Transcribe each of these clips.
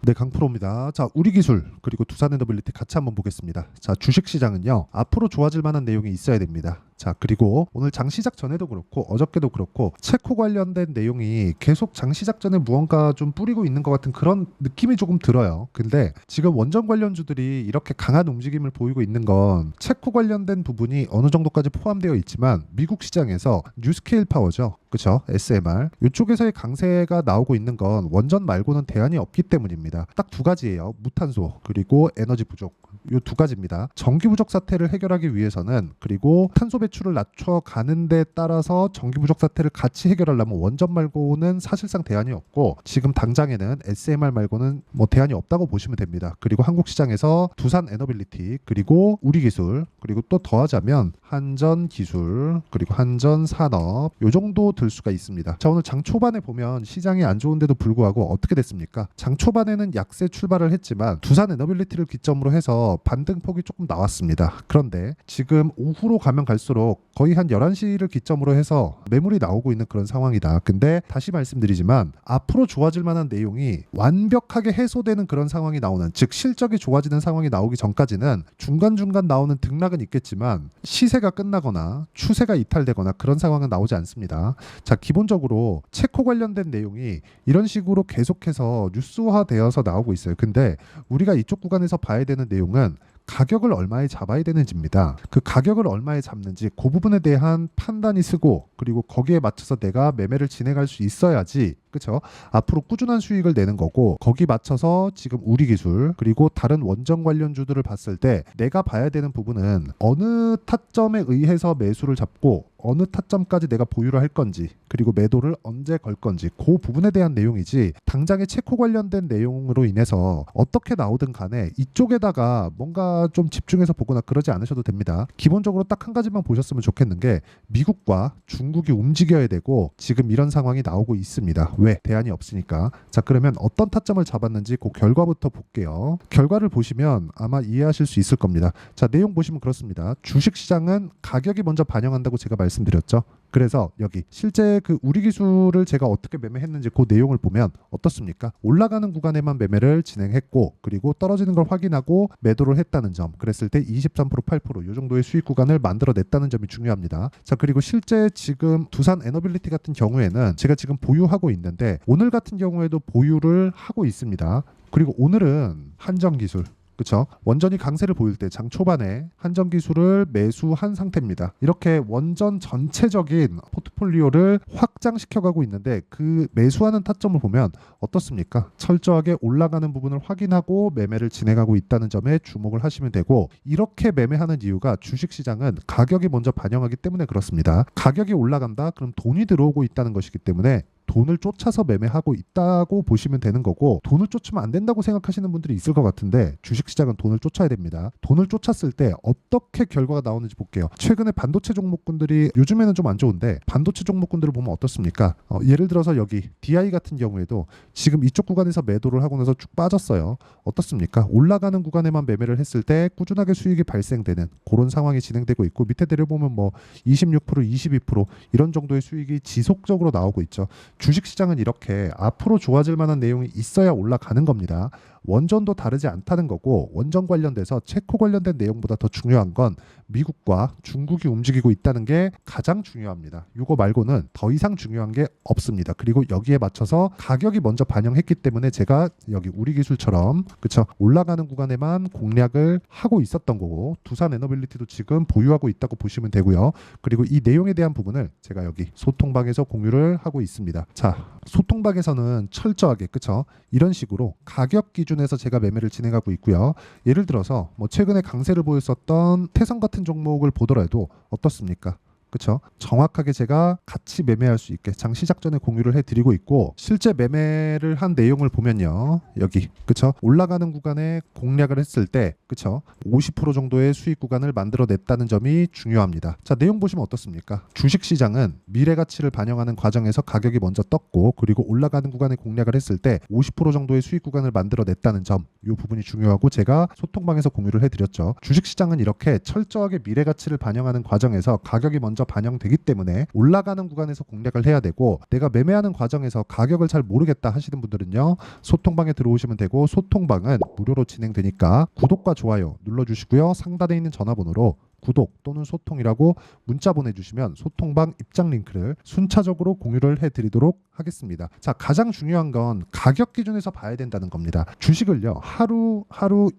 네, 강프로입니다. 자, 우리 기술 그리고 두산 에너빌리티 같이 한번 보겠습니다. 자, 주식시장은요, 앞으로 좋아질 만한 내용이 있어야 됩니다. 자, 그리고 오늘 장 시작 전에도 그렇고 어저께도 그렇고 체코 관련된 내용이 계속 장 시작 전에 무언가 좀 뿌리고 있는 것 같은 그런 느낌이 조금 들어요. 근데 지금 원전 관련주들이 이렇게 강한 움직임을 보이고 있는 건 체코 관련된 부분이 어느 정도까지 포함되어 있지만 미국 시장에서 뉴스케일 파워죠. 그렇죠? SMR 이쪽에서의 강세가 나오고 있는 건 원전 말고는 대안이 없기 때문입니다. 딱 두 가지예요. 무탄소 그리고 에너지 부족. 이 두 가지입니다. 전기 부족 사태를 해결하기 위해서는 그리고 탄소 배출을 낮춰가는 데 따라서 전기 부족 사태를 같이 해결하려면 원전 말고는 사실상 대안이 없고 지금 당장에는 SMR 말고는 뭐 대안이 없다고 보시면 됩니다. 그리고 한국 시장에서 두산 에너빌리티 그리고 우리 기술 그리고 또 더하자면 한전 기술 그리고 한전 산업 요 정도 들 수가 있습니다. 자, 오늘 장 초반에 보면 시장이 안 좋은데도 불구하고 어떻게 됐습니까? 장 초반에는 약세 출발을 했지만 두산 에너빌리티를 기점으로 해서 반등폭이 조금 나왔습니다. 그런데 지금 오후로 가면 갈수록 거의 한 11시를 기점으로 해서 매물이 나오고 있는 그런 상황이다. 근데 다시 말씀드리지만 앞으로 좋아질 만한 내용이 완벽하게 해소되는 그런 상황이 나오는, 즉 실적이 좋아지는 상황이 나오기 전까지는 중간중간 나오는 등락은 있겠지만 시세가 끝나거나 추세가 이탈되거나 그런 상황은 나오지 않습니다. 자, 기본적으로 체코 관련된 내용이 이런 식으로 계속해서 뉴스화되어서 나오고 있어요. 근데 우리가 이쪽 구간에서 봐야 되는 내용은 가격을 얼마에 잡아야 되는지입니다. 그 가격을 얼마에 잡는지 그 부분에 대한 판단이 쓰고 그리고 거기에 맞춰서 내가 매매를 진행할 수 있어야지, 그렇죠? 앞으로 꾸준한 수익을 내는 거고 거기 맞춰서 지금 우리 기술 그리고 다른 원전 관련주들을 봤을 때 내가 봐야 되는 부분은 어느 타점에 의해서 매수를 잡고 어느 타점까지 내가 보유를 할 건지 그리고 매도를 언제 걸 건지 그 부분에 대한 내용이지 당장의 체코 관련된 내용으로 인해서 어떻게 나오든 간에 이쪽에다가 뭔가 좀 집중해서 보거나 그러지 않으셔도 됩니다. 기본적으로 딱 한 가지만 보셨으면 좋겠는 게 미국과 중국이 움직여야 되고 지금 이런 상황이 나오고 있습니다. 왜? 대안이 없으니까. 자, 그러면 어떤 타점을 잡았는지 그 결과부터 볼게요. 결과를 보시면 아마 이해하실 수 있을 겁니다. 자, 내용 보시면 그렇습니다. 주식시장은 가격이 먼저 반영한다고 제가 말씀드렸죠. 그래서 여기 실제 그 우리 기술을 제가 어떻게 매매했는지 그 내용을 보면 어떻습니까? 올라가는 구간에만 매매를 진행했고 그리고 떨어지는 걸 확인하고 매도를 했다는 점, 그랬을 때 23% 8% 이 정도의 수익 구간을 만들어냈다는 점이 중요합니다. 자, 그리고 실제 지금 두산 에너빌리티 같은 경우에는 제가 지금 보유하고 있는데 오늘 같은 경우에도 보유를 하고 있습니다. 그리고 오늘은 한전기술, 그렇죠? 원전이 강세를 보일 때 장 초반에 한전 기술을 매수한 상태입니다. 이렇게 원전 전체적인 포트폴리오를 확장시켜가고 있는데 그 매수하는 타점을 보면 어떻습니까? 철저하게 올라가는 부분을 확인하고 매매를 진행하고 있다는 점에 주목을 하시면 되고, 이렇게 매매하는 이유가 주식시장은 가격이 먼저 반영하기 때문에 그렇습니다. 가격이 올라간다? 그럼 돈이 들어오고 있다는 것이기 때문에 돈을 쫓아서 매매하고 있다고 보시면 되는 거고, 돈을 쫓으면 안 된다고 생각하시는 분들이 있을 것 같은데 주식시장은 돈을 쫓아야 됩니다. 돈을 쫓았을 때 어떻게 결과가 나오는지 볼게요. 최근에 반도체 종목군들이 요즘에는 좀 안 좋은데 반도체 종목군들을 보면 어떻습니까? 예를 들어서 여기 DI 같은 경우에도 지금 이쪽 구간에서 매도를 하고 나서 쭉 빠졌어요. 어떻습니까? 올라가는 구간에만 매매를 했을 때 꾸준하게 수익이 발생되는 그런 상황이 진행되고 있고, 밑에 내려보면 뭐 26%, 22% 이런 정도의 수익이 지속적으로 나오고 있죠. 주식시장은 이렇게 앞으로 좋아질 만한 내용이 있어야 올라가는 겁니다. 원전도 다르지 않다는 거고, 원전 관련돼서 체코 관련된 내용보다 더 중요한 건 미국과 중국이 움직이고 있다는 게 가장 중요합니다. 이거 말고는 더 이상 중요한 게 없습니다. 그리고 여기에 맞춰서 가격이 먼저 반영했기 때문에 제가 여기 우리 기술처럼, 그쵸, 올라가는 구간에만 공략을 하고 있었던 거고, 두산 에너빌리티도 지금 보유하고 있다고 보시면 되고요. 그리고 이 내용에 대한 부분을 제가 여기 소통방에서 공유를 하고 있습니다. 자, 소통방에서는 철저하게, 그쵸, 이런 식으로 가격 기준에서 제가 매매를 진행하고 있고요. 예를 들어서 뭐 최근에 강세를 보였었던 태성 같은 종목을 보더라도 어떻습니까? 그렇죠? 정확하게 제가 같이 매매할 수 있게 장 시작 전에 공유를 해드리고 있고, 실제 매매를 한 내용을 보면요, 여기, 그렇죠? 올라가는 구간에 공략을 했을 때 그쵸? 50% 정도의 수익 구간을 만들어냈다는 점이 중요합니다. 자, 내용 보시면 어떻습니까? 주식시장은 미래 가치를 반영하는 과정에서 가격이 먼저 떴고, 그리고 올라가는 구간에 공략을 했을 때 50% 정도의 수익 구간을 만들어냈다는 점, 이 부분이 중요하고 제가 소통방에서 공유를 해드렸죠. 주식시장은 이렇게 철저하게 미래 가치를 반영하는 과정에서 가격이 먼저 반영되기 때문에 올라가는 구간에서 공략을 해야 되고, 내가 매매하는 과정에서 가격을 잘 모르겠다 하시는 분들은요, 소통방에 들어오시면 되고, 소통방은 무료로 진행되니까 구독과 좋아요 눌러주시고요. 상단에 있는 전화번호로 구독 또는 소통이라고 문자 보내주시면 소통방 입장 링크를 순차적으로 공유를 해드리도록 하겠습니다. 자, 가장 중요한 건 가격 기준에서 봐야 된다는 겁니다. 주식을요, 하루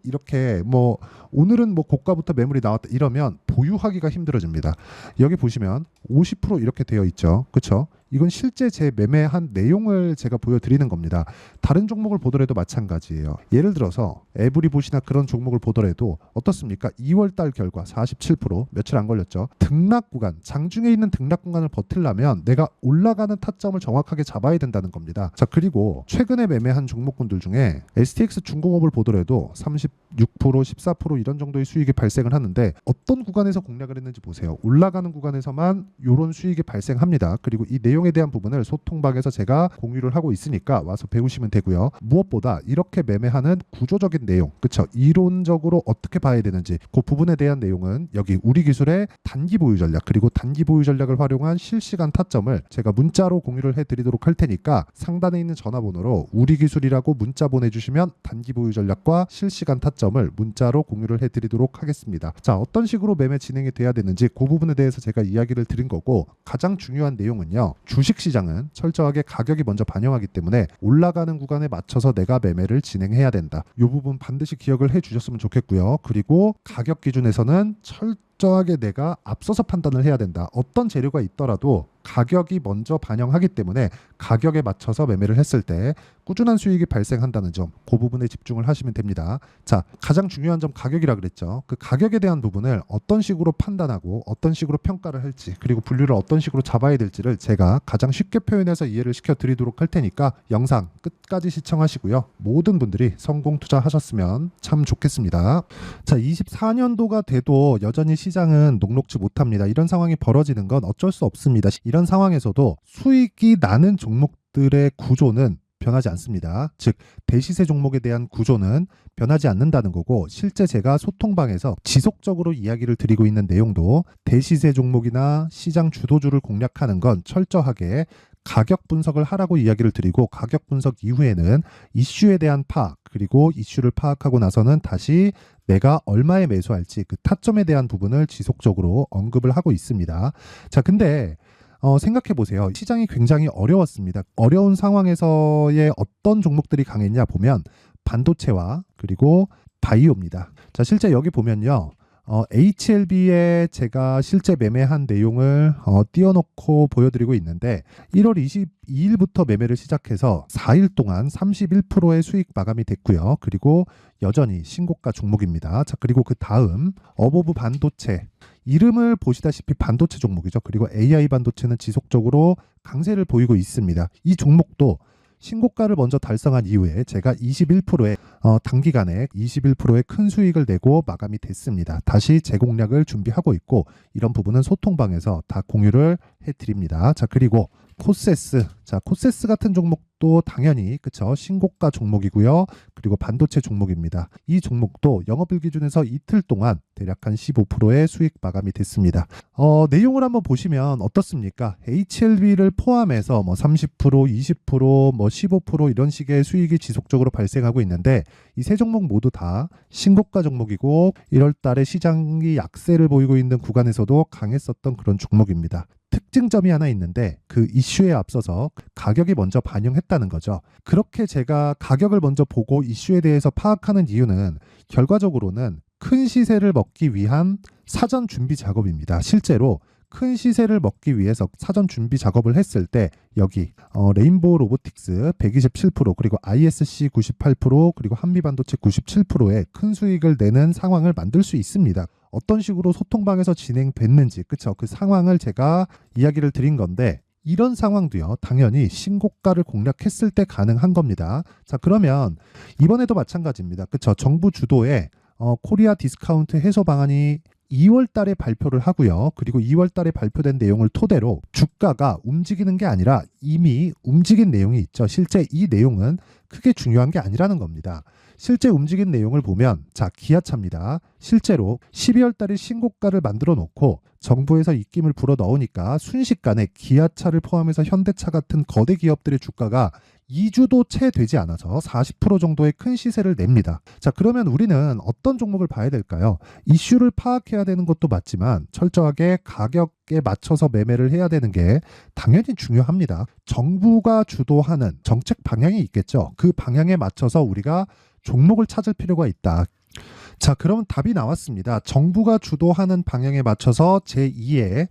이렇게 뭐 오늘은 뭐 고가부터 매물이 나왔다 이러면 보유하기가 힘들어집니다. 여기 보시면 50% 이렇게 되어 있죠. 그렇죠? 이건 실제 제 매매한 내용을 제가 보여드리는 겁니다. 다른 종목을 보더라도 마찬가지예요. 예를 들어서 에브리봇이나 그런 종목을 보더라도 어떻습니까? 2월달 결과 47%, 며칠 안 걸렸죠. 등락 구간, 장중에 있는 등락 구간을 버틸려면 내가 올라가는 타점을 정확하게 잡아야 된다는 겁니다. 자, 그리고 최근에 매매한 종목군들 중에 STX 중공업을 보더라도 36%, 14% 이런 정도의 수익이 발생을 하는데 어떤 구간에서 공략을 했는지 보세요. 올라가는 구간에서만 이런 수익이 발생합니다. 그리고 이 내용에 대한 부분을 소통방에서 제가 공유를 하고 있으니까 와서 배우시면 되고요. 무엇보다 이렇게 매매하는 구조적인 내용, 그쵸? 이론적으로 어떻게 봐야 되는지 그 부분에 대한 내용은 여기 우리 기술의 단기 보유 전략, 그리고 단기 보유 전략을 활용한 실시간 타점을 제가 문자로 공유를 해드리도록 할 테니까 상단에 있는 전화번호로 우리 기술이라고 문자 보내주시면 단기 보유 전략과 실시간 타점을 문자로 공유를 해드리도록 하겠습니다. 자, 어떤 식으로 매매 진행이 돼야 되는지 그 부분에 대해서 제가 이야기를 드린 거고, 가장 중요한 내용은요, 주식시장은 철저하게 가격이 먼저 반영하기 때문에 올라가는 구간에 맞춰서 내가 매매를 진행해야 된다. 이 부분 반드시 기억을 해주셨으면 좋겠고요. 그리고 가격 기준에서는 철저하게 내가 앞서서 판단을 해야 된다. 어떤 재료가 있더라도 가격이 먼저 반영하기 때문에 가격에 맞춰서 매매를 했을 때 꾸준한 수익이 발생한다는 점, 그 부분에 집중을 하시면 됩니다. 자, 가장 중요한 점 가격이라 그랬죠. 그 가격에 대한 부분을 어떤 식으로 판단하고 어떤 식으로 평가를 할지, 그리고 분류를 어떤 식으로 잡아야 될지를 제가 가장 쉽게 표현해서 이해를 시켜드리도록 할 테니까 영상 끝까지 시청하시고요. 모든 분들이 성공 투자하셨으면 참 좋겠습니다. 자, 24년도가 돼도 여전히 시장은 녹록지 못합니다. 이런 상황이 벌어지는 건 어쩔 수 없습니다. 이런 상황에서도 수익이 나는 종목들의 구조는 변하지 않습니다. 즉, 대시세 종목에 대한 구조는 변하지 않는다는 거고, 실제 제가 소통방에서 지속적으로 이야기를 드리고 있는 내용도 대시세 종목이나 시장 주도주를 공략하는 건 철저하게 가격 분석을 하라고 이야기를 드리고, 가격 분석 이후에는 이슈에 대한 파악, 그리고 이슈를 파악하고 나서는 다시 내가 얼마에 매수할지 그 타점에 대한 부분을 지속적으로 언급을 하고 있습니다. 자, 근데 생각해 보세요. 시장이 굉장히 어려웠습니다. 어려운 상황에서의 어떤 종목들이 강했냐 보면 반도체와 그리고 바이오입니다. 자, 실제 여기 보면요. HLB에 제가 실제 매매한 내용을 띄워놓고 보여드리고 있는데 1월 22일부터 매매를 시작해서 4일 동안 31%의 수익 마감이 됐고요. 그리고 여전히 신고가 종목입니다. 자, 그리고 그 다음 어보브 반도체, 이름을 보시다시피 반도체 종목이죠. 그리고 AI 반도체는 지속적으로 강세를 보이고 있습니다. 이 종목도 신고가를 먼저 달성한 이후에 제가 21%의 단기간에 21%의 큰 수익을 내고 마감이 됐습니다. 다시 재공략을 준비하고 있고, 이런 부분은 소통방에서 다 공유를 해드립니다. 자, 그리고 코세스, 자, 코세스 같은 종목도 당연히 그쵸, 신고가 종목이고요. 그리고 반도체 종목입니다. 이 종목도 영업일 기준에서 이틀 동안 대략 한 15%의 수익 마감이 됐습니다. 내용을 한번 보시면 어떻습니까? HLB를 포함해서 뭐 30%, 20%, 뭐 15% 이런 식의 수익이 지속적으로 발생하고 있는데, 이 세 종목 모두 다 신고가 종목이고 1월 달에 시장이 약세를 보이고 있는 구간에서도 강했었던 그런 종목입니다. 특징점이 하나 있는데 그 이슈에 앞서서 가격이 먼저 반영했다는 거죠. 그렇게 제가 가격을 먼저 보고 이슈에 대해서 파악하는 이유는 결과적으로는 큰 시세를 먹기 위한 사전 준비 작업입니다. 실제로 큰 시세를 먹기 위해서 사전 준비 작업을 했을 때 여기 레인보우 로보틱스 127%, 그리고 ISC 98%, 그리고 한미반도체 97%의 큰 수익을 내는 상황을 만들 수 있습니다. 어떤 식으로 소통방에서 진행됐는지, 그쵸? 그 상황을 제가 이야기를 드린 건데, 이런 상황도요, 당연히 신고가를 공략했을 때 가능한 겁니다. 자, 그러면 이번에도 마찬가지입니다. 그쵸? 정부 주도의 코리아 디스카운트 해소 방안이 2월 달에 발표를 하고요. 그리고 2월 달에 발표된 내용을 토대로 주가가 움직이는 게 아니라 이미 움직인 내용이 있죠. 실제 이 내용은 크게 중요한 게 아니라는 겁니다. 실제 움직인 내용을 보면 자, 기아차입니다. 실제로 12월 달에 신고가를 만들어 놓고 정부에서 입김을 불어 넣으니까 순식간에 기아차를 포함해서 현대차 같은 거대 기업들의 주가가 2주도 채 되지 않아서 40% 정도의 큰 시세를 냅니다. 자, 그러면 우리는 어떤 종목을 봐야 될까요? 이슈를 파악해야 되는 것도 맞지만 철저하게 가격에 맞춰서 매매를 해야 되는 게 당연히 중요합니다. 정부가 주도하는 정책 방향이 있겠죠. 그 방향에 맞춰서 우리가 종목을 찾을 필요가 있다. 자, 그럼 답이 나왔습니다. 정부가 주도하는 방향에 맞춰서 제2의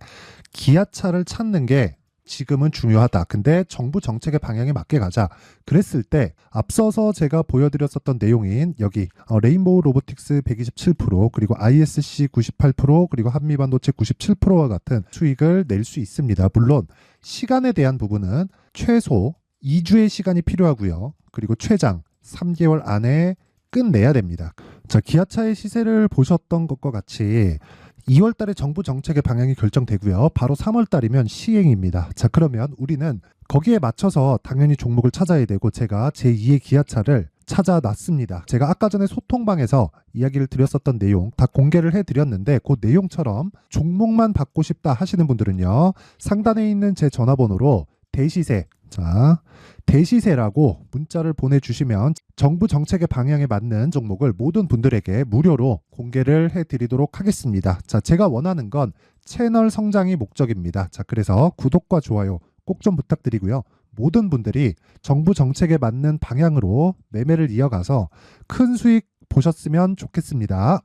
기아차를 찾는 게 지금은 중요하다. 근데 정부 정책의 방향에 맞게 가자. 그랬을 때 앞서서 제가 보여드렸었던 내용인 여기 레인보우 로보틱스 127% 그리고 ISC 98% 그리고 한미반도체 97%와 같은 수익을 낼 수 있습니다. 물론 시간에 대한 부분은 최소 2주의 시간이 필요하고요. 그리고 최장 3개월 안에 끝내야 됩니다. 자, 기아차의 시세를 보셨던 것과 같이 2월 달에 정부 정책의 방향이 결정되고요. 바로 3월 달이면 시행입니다. 자, 그러면 우리는 거기에 맞춰서 당연히 종목을 찾아야 되고 제가 제2의 기아차를 찾아놨습니다. 제가 아까 전에 소통방에서 이야기를 드렸었던 내용 다 공개를 해드렸는데 그 내용처럼 종목만 받고 싶다 하시는 분들은요. 상단에 있는 제 전화번호로 대시세, 자, 대시세라고 문자를 보내주시면 정부 정책의 방향에 맞는 종목을 모든 분들에게 무료로 공개를 해드리도록 하겠습니다. 자, 제가 원하는 건 채널 성장이 목적입니다. 자, 그래서 구독과 좋아요 꼭 좀 부탁드리고요. 모든 분들이 정부 정책에 맞는 방향으로 매매를 이어가서 큰 수익 보셨으면 좋겠습니다.